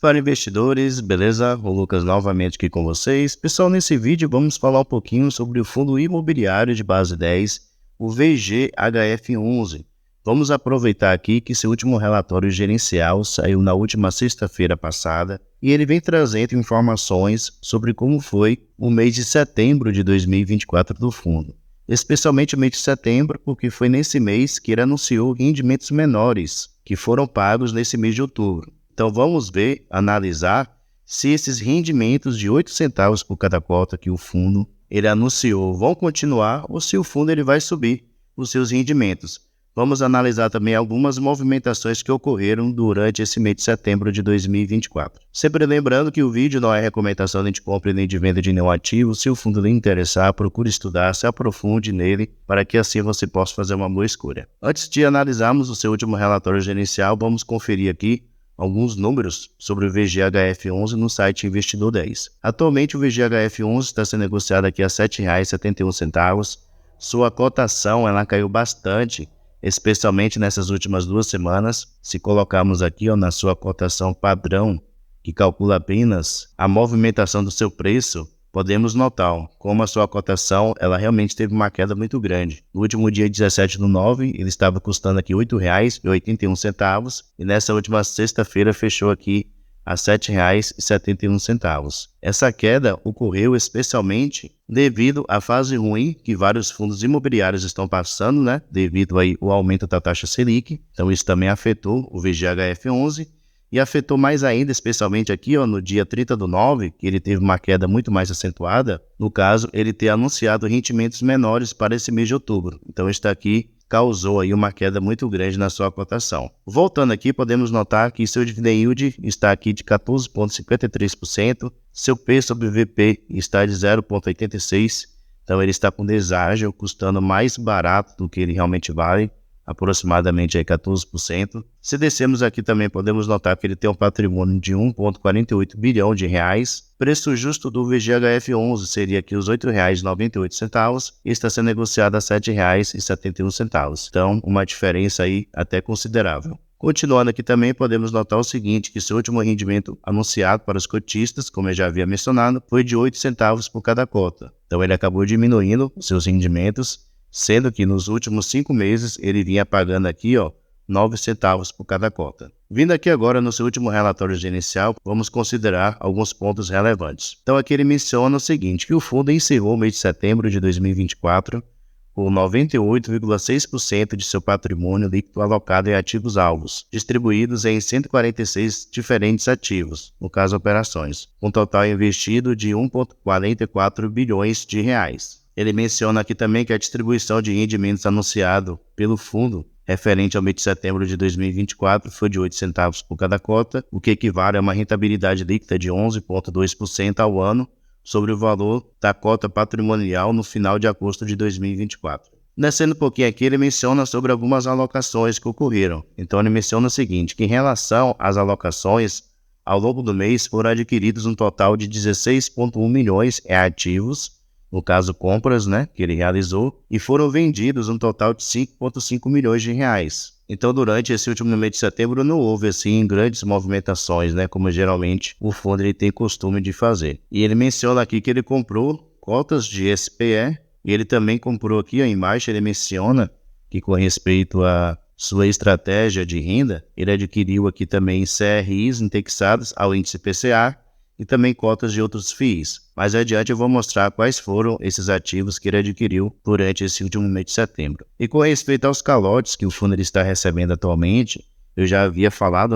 Para investidores, beleza? O Lucas novamente aqui com vocês. Pessoal, nesse vídeo vamos falar um pouquinho sobre o fundo imobiliário de base 10, o VGHF11. Vamos aproveitar aqui que seu último relatório gerencial saiu na última sexta-feira passada e ele vem trazendo informações sobre como foi o mês de setembro de 2024 do fundo. Especialmente o mês de setembro, porque foi nesse mês que ele anunciou rendimentos menores que foram pagos nesse mês de outubro. Então vamos ver, analisar se esses rendimentos de 8 centavos por cada cota que o fundo ele anunciou vão continuar ou se o fundo ele vai subir os seus rendimentos. Vamos analisar também algumas movimentações que ocorreram durante esse mês de setembro de 2024. Sempre lembrando que o vídeo não é recomendação de compra nem de venda de nenhum ativo. Se o fundo lhe interessar, procure estudar, se aprofunde nele, para que assim você possa fazer uma boa escolha. Antes de analisarmos o seu último relatório gerencial, vamos conferir aqui alguns números sobre o VGHF11 no site Investidor 10. Atualmente o VGHF11 está sendo negociado aqui a R$ 7,71. Sua cotação ela caiu bastante, especialmente nessas últimas 2 semanas. Se colocarmos aqui na sua cotação padrão, que calcula apenas a movimentação do seu preço, podemos notar como a sua cotação ela realmente teve uma queda muito grande. No último dia 17/9, ele estava custando aqui R$ 8,81 e nessa última sexta-feira fechou aqui a R$ 7,71. Essa queda ocorreu especialmente devido à fase ruim que vários fundos imobiliários estão passando, devido aí ao aumento da taxa Selic. Então isso também afetou o VGHF11 e afetou mais ainda, especialmente aqui no dia 30/9, que ele teve uma queda muito mais acentuada, no caso ele ter anunciado rendimentos menores para esse mês de outubro. Então isso aqui causou aí uma queda muito grande na sua cotação. Voltando aqui, podemos notar que seu dividend yield está aqui de 14,53%, seu P sobre VP está de 0,86%, então ele está com deságio, custando mais barato do que ele realmente vale, aproximadamente aí 14%. Se descermos aqui também podemos notar que ele tem um patrimônio de 1,48 bilhão de reais. Preço justo do VGHF11 seria aqui os R$ 8,98 e está sendo negociado a R$ 7,71. Então, uma diferença aí até considerável. Continuando aqui também podemos notar o seguinte, que seu último rendimento anunciado para os cotistas, como eu já havia mencionado, foi de 8 centavos por cada cota. Então ele acabou diminuindo seus rendimentos, sendo que nos últimos 5 meses ele vinha pagando aqui 9 centavos por cada cota. Vindo aqui agora no seu último relatório gerencial, vamos considerar alguns pontos relevantes. Então aqui ele menciona o seguinte, que o fundo encerrou o mês de setembro de 2024 com 98,6% de seu patrimônio líquido alocado em ativos alvos, distribuídos em 146 diferentes ativos, no caso operações, com total investido de 1,44 bilhões de reais. Ele menciona aqui também que a distribuição de rendimentos anunciado pelo fundo referente ao mês de setembro de 2024 foi de 8 centavos por cada cota, o que equivale a uma rentabilidade líquida de 11,2% ao ano sobre o valor da cota patrimonial no final de agosto de 2024. Descendo um pouquinho aqui, ele menciona sobre algumas alocações que ocorreram. Então ele menciona o seguinte, que em relação às alocações, ao longo do mês foram adquiridos um total de 16,1 milhões em ativos, no caso compras, que ele realizou, e foram vendidos um total de 5,5 milhões de reais. Então, durante esse último mês de setembro, não houve, assim, grandes movimentações, como geralmente o fundo ele tem costume de fazer. E ele menciona aqui que ele comprou cotas de SPE, e ele também comprou aqui, embaixo, ele menciona que com respeito à sua estratégia de renda, ele adquiriu aqui também CRIs indexados ao índice PCA, e também cotas de outros FIIs. Mais adiante eu vou mostrar quais foram esses ativos que ele adquiriu durante esse último mês de setembro. E com respeito aos calotes que o fundo ele está recebendo atualmente, eu já havia falado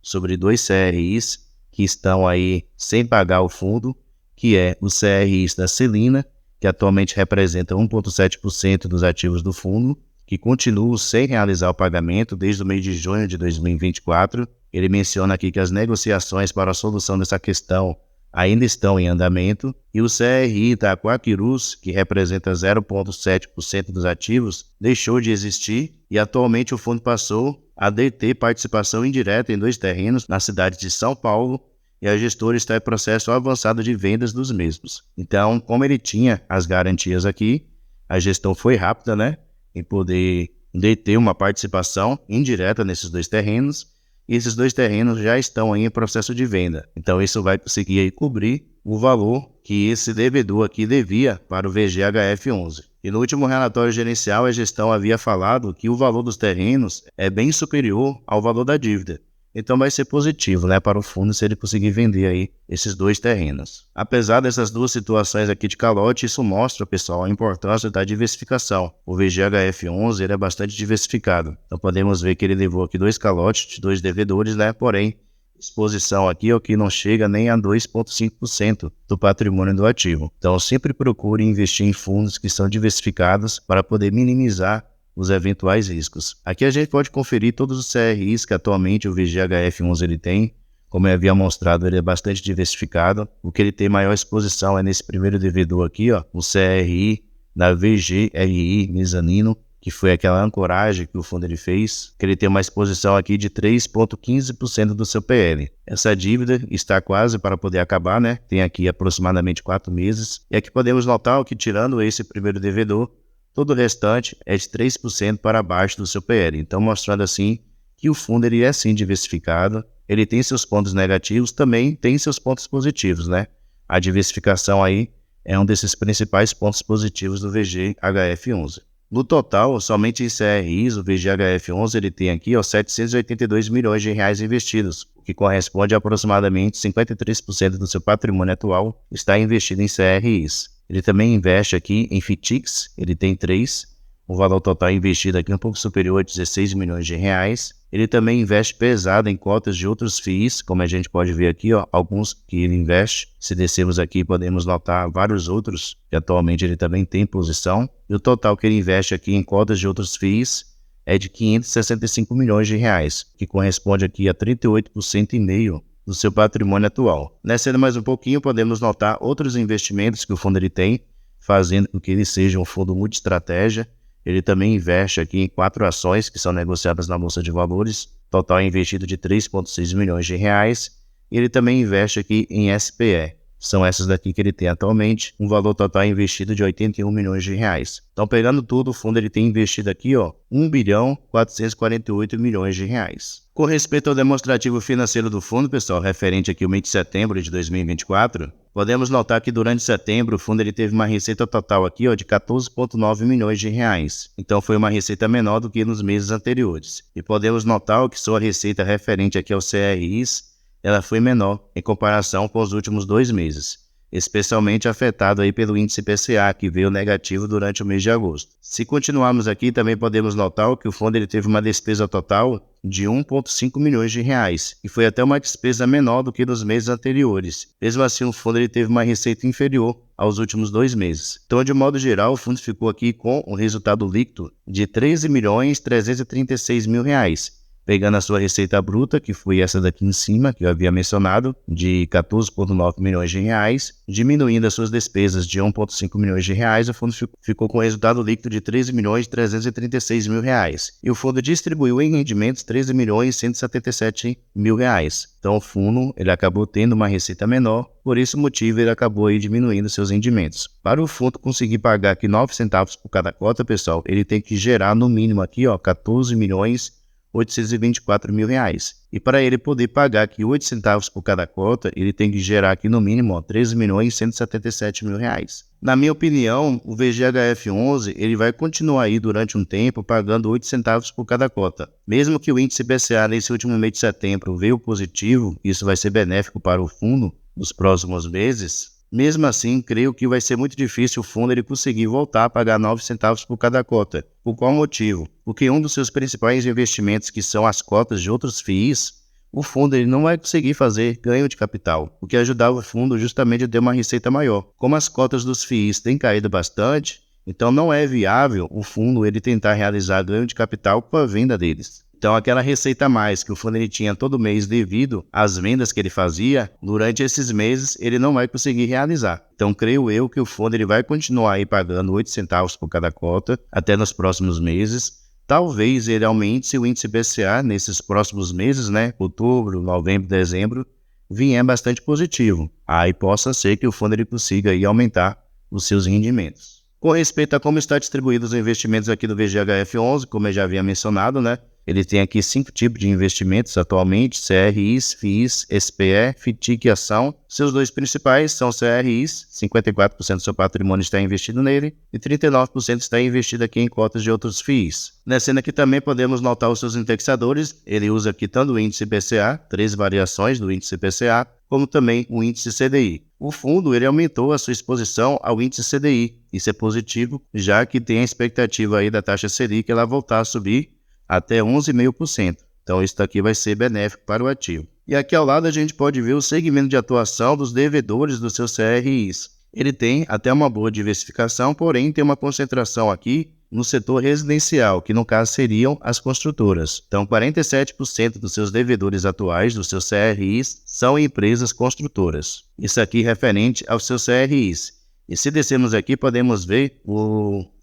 sobre 2 CRIs que estão aí sem pagar o fundo, que é o CRIs da Celina, que atualmente representa 1,7% dos ativos do fundo, que continuam sem realizar o pagamento desde o mês de junho de 2024. Ele menciona aqui que as negociações para a solução dessa questão ainda estão em andamento, e o CRI da Aquacirus, que representa 0,7% dos ativos, deixou de existir e atualmente o fundo passou a deter participação indireta em 2 terrenos na cidade de São Paulo e a gestora está em processo avançado de vendas dos mesmos. Então, como ele tinha as garantias aqui, a gestão foi rápida, em poder deter uma participação indireta nesses 2 terrenos, e esses 2 terrenos já estão aí em processo de venda. Então isso vai conseguir aí cobrir o valor que esse devedor aqui devia para o VGHF11. E no último relatório gerencial, a gestão havia falado que o valor dos terrenos é bem superior ao valor da dívida. Então vai ser positivo, né, para o fundo se ele conseguir vender aí esses 2 terrenos. Apesar dessas 2 situações aqui de calote, isso mostra, pessoal, a importância da diversificação. O VGHF11 ele é bastante diversificado. Então podemos ver que ele levou aqui 2 calotes de 2 devedores, né, porém exposição aqui é o que não chega nem a 2,5% do patrimônio do ativo. Então sempre procure investir em fundos que são diversificados para poder minimizar os eventuais riscos. Aqui a gente pode conferir todos os CRIs que atualmente o VGHF11 ele tem. Como eu havia mostrado, ele é bastante diversificado. O que ele tem maior exposição é nesse primeiro devedor aqui, ó, o CRI da VGRI Mezanino, que foi aquela ancoragem que o fundo ele fez, que ele tem uma exposição aqui de 3,15% do seu PL. Essa dívida está quase para poder acabar, né? Tem aqui aproximadamente 4 meses. E aqui podemos notar que tirando esse primeiro devedor, todo o restante é de 3% para baixo do seu PL. Então, mostrando assim que o fundo ele é sim diversificado. Ele tem seus pontos negativos, também tem seus pontos positivos, né? A diversificação aí é um desses principais pontos positivos do VGHF11. No total, somente em CRIs, o VGHF11 ele tem aqui 782 milhões de reais investidos, o que corresponde a aproximadamente 53% do seu patrimônio atual está investido em CRIs. Ele também investe aqui em FITICs, ele tem 3, o valor total investido aqui é um pouco superior a 16 milhões de reais. Ele também investe pesado em cotas de outros FIIs, como a gente pode ver aqui, ó, alguns que ele investe. Se descermos aqui, podemos notar vários outros que atualmente ele também tem posição. E o total que ele investe aqui em cotas de outros FIIs é de 565 milhões de reais, que corresponde aqui a 38,5% do seu patrimônio atual. Descendo mais um pouquinho, podemos notar outros investimentos que o fundo ele tem, fazendo com que ele seja um fundo multi-estratégia. Ele também investe aqui em 4 ações que são negociadas na Bolsa de Valores, total investido de 3,6 milhões de reais. E ele também investe aqui em SPE. São essas daqui que ele tem atualmente, um valor total investido de 81 milhões de reais. Então, pegando tudo, o fundo ele tem investido aqui, ó, 1 bilhão 448 milhões de reais. Com respeito ao demonstrativo financeiro do fundo, pessoal, referente aqui ao mês de setembro de 2024, podemos notar que durante setembro o fundo ele teve uma receita total aqui, ó, de 14,9 milhões de reais. Então, foi uma receita menor do que nos meses anteriores. E podemos notar que sua receita referente aqui aos CRIs, ela foi menor em comparação com os últimos 2 meses, especialmente afetado aí pelo índice IPCA, que veio negativo durante o mês de agosto. Se continuarmos aqui, também podemos notar que o fundo ele teve uma despesa total de 1,5 milhões de reais, e foi até uma despesa menor do que nos meses anteriores. Mesmo assim, o fundo ele teve uma receita inferior aos últimos 2 meses. Então, de modo geral, o fundo ficou aqui com um resultado líquido de 13 milhões 336 mil reais. Pegando a sua receita bruta, que foi essa daqui em cima, que eu havia mencionado, de 14,9 milhões de reais, diminuindo as suas despesas de 1,5 milhões de reais, o fundo ficou com um resultado líquido de 13 milhões 336 mil reais. E o fundo distribuiu em rendimentos 13 milhões 177 mil reais. Então o fundo ele acabou tendo uma receita menor, por esse motivo ele acabou aí diminuindo seus rendimentos. Para o fundo conseguir pagar aqui 9 centavos por cada cota, pessoal, ele tem que gerar no mínimo aqui, ó, 14 milhões 824 mil reais. E para ele poder pagar aqui 8 centavos por cada cota, ele tem que gerar aqui no mínimo 13 milhões 177 mil reais. Na minha opinião, o VGHF11 ele vai continuar aí durante um tempo pagando 8 centavos por cada cota. Mesmo que o índice IPCA nesse último mês de setembro veio positivo, isso vai ser benéfico para o fundo nos próximos meses. Mesmo assim, creio que vai ser muito difícil o fundo ele conseguir voltar a pagar 9 centavos por cada cota. Por qual motivo? Porque um dos seus principais investimentos, que são as cotas de outros FIIs, o fundo ele não vai conseguir fazer ganho de capital, o que ajudava o fundo justamente a ter uma receita maior. Como as cotas dos FIIs têm caído bastante, então não é viável o fundo ele tentar realizar ganho de capital com a venda deles. Então, aquela receita a mais que o fundo ele tinha todo mês devido às vendas que ele fazia, durante esses meses ele não vai conseguir realizar. Então, creio eu que o fundo ele vai continuar aí pagando 8 centavos por cada cota até nos próximos meses. Talvez ele aumente se o índice IPCA nesses próximos meses, né, outubro, novembro, dezembro, vier bastante positivo. Aí possa ser que o fundo ele consiga aí aumentar os seus rendimentos. Com respeito a como está distribuídos os investimentos aqui do VGHF11, como eu já havia mencionado, né? Ele tem aqui 5 tipos de investimentos atualmente: CRIs, FIIs, SPE, FITIC e ação. Seus 2 principais são CRIs, 54% do seu patrimônio está investido nele e 39% está investido aqui em cotas de outros FIIs. Nessa aqui também podemos notar os seus indexadores. Ele usa aqui tanto o índice IPCA, 3 variações do índice IPCA, como também o índice CDI. O fundo ele aumentou a sua exposição ao índice CDI. Isso é positivo, já que tem a expectativa aí da taxa Selic ela voltar a subir até 11,5%. Então isso daqui vai ser benéfico para o ativo. E aqui ao lado a gente pode ver o segmento de atuação dos devedores dos seus CRIs. Ele tem até uma boa diversificação, porém tem uma concentração aqui no setor residencial, que no caso seriam as construtoras. Então 47% dos seus devedores atuais, dos seus CRIs, são empresas construtoras. Isso aqui referente aos seus CRIs. E se descermos aqui, podemos ver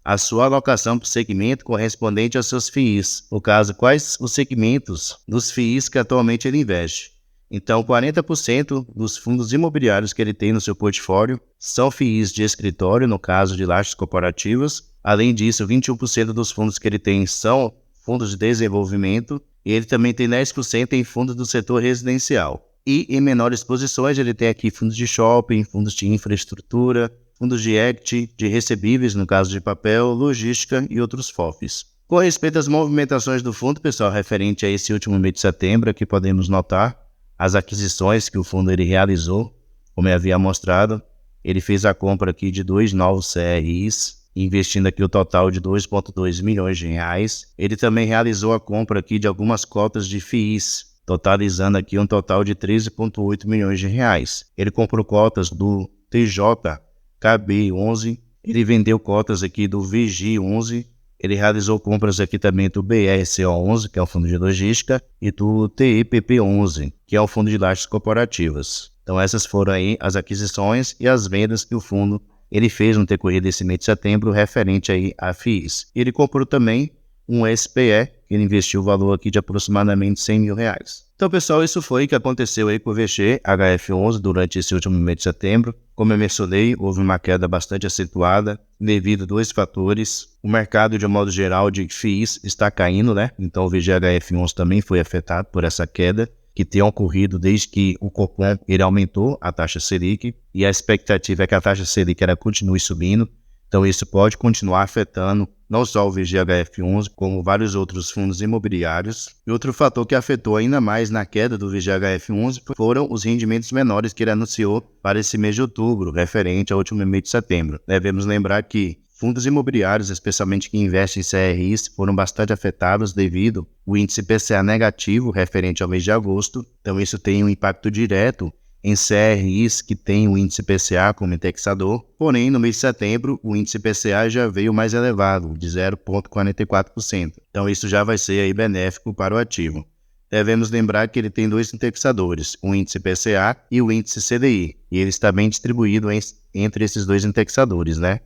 a sua alocação para o segmento correspondente aos seus FIIs. No caso, quais os segmentos dos FIIs que atualmente ele investe. Então, 40% dos fundos imobiliários que ele tem no seu portfólio são FIIs de escritório, no caso de lajes corporativas. Além disso, 21% dos fundos que ele tem são fundos de desenvolvimento. E ele também tem 10% em fundos do setor residencial. E em menores posições, ele tem aqui fundos de shopping, fundos de infraestrutura, fundos de equity, de recebíveis, no caso de papel, logística e outros FOFs. Com respeito às movimentações do fundo, pessoal, referente a esse último mês de setembro, aqui podemos notar as aquisições que o fundo ele realizou. Como eu havia mostrado, ele fez a compra aqui de 2 novos CRIs, investindo aqui o total de 2,2 milhões de reais. Ele também realizou a compra aqui de algumas cotas de FIIs, totalizando aqui um total de 13,8 milhões de reais. Ele comprou cotas do TJKB11, ele vendeu cotas aqui do VG11, ele realizou compras aqui também do BRCO11, que é um fundo de logística, e do TEPP11, que é um fundo de lajes corporativas. Então essas foram aí as aquisições e as vendas que o fundo ele fez no decorrer desse mês de setembro referente aí a FIIs. Ele comprou também um SPE, que ele investiu o valor aqui de aproximadamente 100 mil reais. Então, pessoal, isso foi o que aconteceu aí com o VG HF11 durante esse último mês de setembro. Como eu mencionei, houve uma queda bastante acentuada devido a 2 fatores. O mercado, de um modo geral, de FIIs está caindo, né? Então, o VG HF11 também foi afetado por essa queda que tem ocorrido desde que o Copom ele aumentou a taxa Selic, e a expectativa é que a taxa Selic ela continue subindo. Então isso pode continuar afetando não só o VGHF11, como vários outros fundos imobiliários. E outro fator que afetou ainda mais na queda do VGHF11 foram os rendimentos menores que ele anunciou para esse mês de outubro, referente ao último mês de setembro. Devemos lembrar que fundos imobiliários, especialmente que investem em CRIs, foram bastante afetados devido ao índice IPCA negativo referente ao mês de agosto. Então isso tem um impacto direto em CRIs que tem o índice IPCA como indexador, porém no mês de setembro o índice IPCA já veio mais elevado, de 0,44%. Então isso já vai ser aí benéfico para o ativo. Devemos lembrar que ele tem 2 indexadores, o índice IPCA e o índice CDI, e ele está bem distribuído entre esses 2 indexadores, né?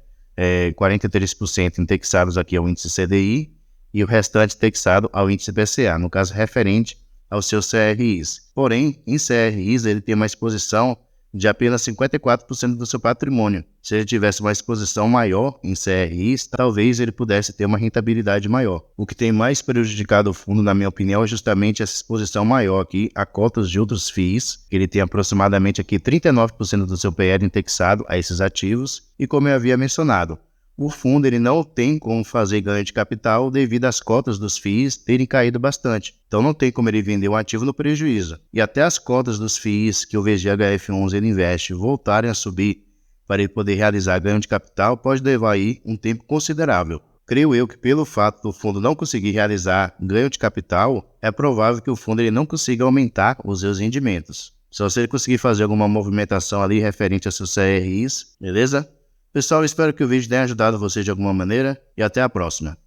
43% indexados aqui ao índice CDI e o restante indexado ao índice IPCA, no caso referente aos seus CRIs. Porém, em CRIs ele tem uma exposição de apenas 54% do seu patrimônio. Se ele tivesse uma exposição maior em CRIs, talvez ele pudesse ter uma rentabilidade maior. O que tem mais prejudicado o fundo, na minha opinião, é justamente essa exposição maior aqui a cotas de outros FIIs, que ele tem aproximadamente aqui 39% do seu PL indexado a esses ativos, e como eu havia mencionado, o fundo ele não tem como fazer ganho de capital devido às cotas dos FIIs terem caído bastante. Então não tem como ele vender um ativo no prejuízo. E até as cotas dos FIIs que o VGHF11 ele investe voltarem a subir para ele poder realizar ganho de capital pode levar aí um tempo considerável. Creio eu que pelo fato do fundo não conseguir realizar ganho de capital, é provável que o fundo ele não consiga aumentar os seus rendimentos. Só se ele conseguir fazer alguma movimentação ali referente a seus CRIs, beleza? Pessoal, espero que o vídeo tenha ajudado vocês de alguma maneira e até a próxima.